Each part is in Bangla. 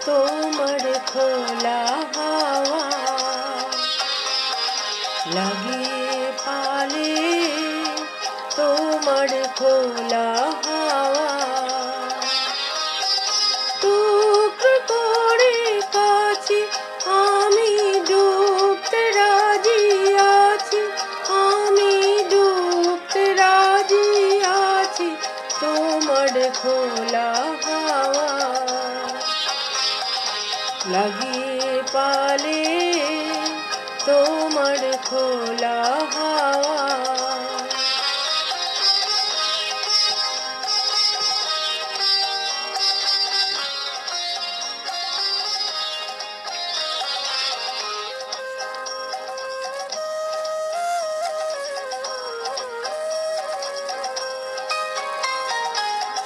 তোমার খোলা হাওয়া লাগিয়ে পালে তোমার খোলা হাওয়া টুকরো করে কাছে আমি ডুবতে রাজি আছি, আমি ডুবতে রাজি আছি তোমার খোলা হাওয়া লাগিয়ে পালে তোমার খোলা হাওয়া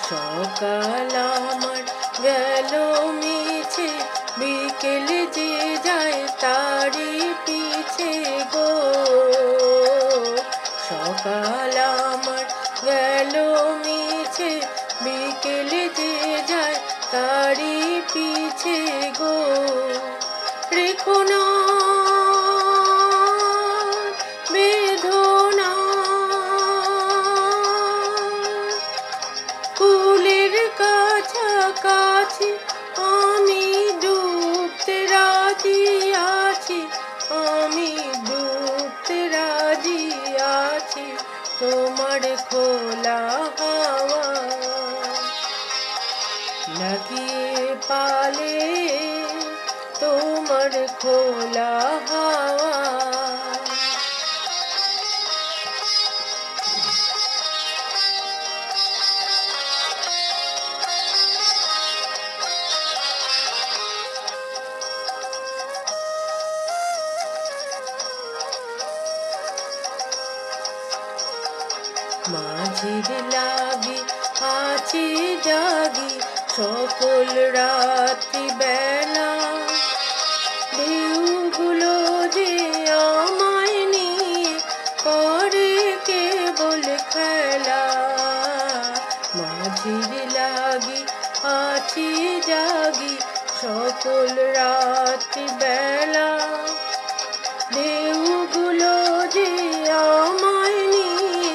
সকাল আমার গেল মিছে, বিকেল যে যায় তারি পিছে গো। সকাল আমার গেল মিছে, বিকেল যে যায় তারি পিছে গো। রেখো না বেদনা ফুলের কাছাকাছি আমি ডুবতে রাজি আছি, আমি ডুবতে রাজি আছি তোমার খোলা হাওয়া লাগিয়ে পালে তোমার খোলা হাওয়া মাঝির লাগি আছি জাগি সকল রাত্রি বেলা, ঢেউগুলো যে আমায় নিয়ে করে কেবল খেলা। মাঝির লাগি আছি জাগি সকল রাত্রি বেলা, ঢেউগুলো যে আমায় নিয়ে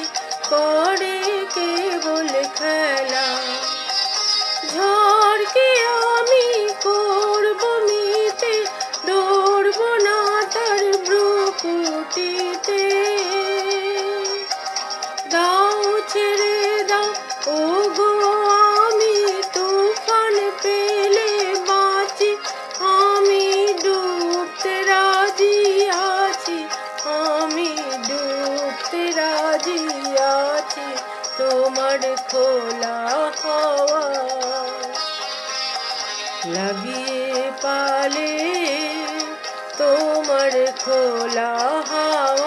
করে কেবল খেলা। ঝড়কে আমি করব মিতে, ধরব না তার ভ্রুকুটিতে। দাও ছেড়ে দাও ও গো আমি তুফান পেলে বাঁচি, আমি ডুবতে রাজি আছি, আমি ডুবতে রাজি আছি তোমার খোলা হাওয়া লাগিয়ে পালে তোমার খোলা হাওয়া।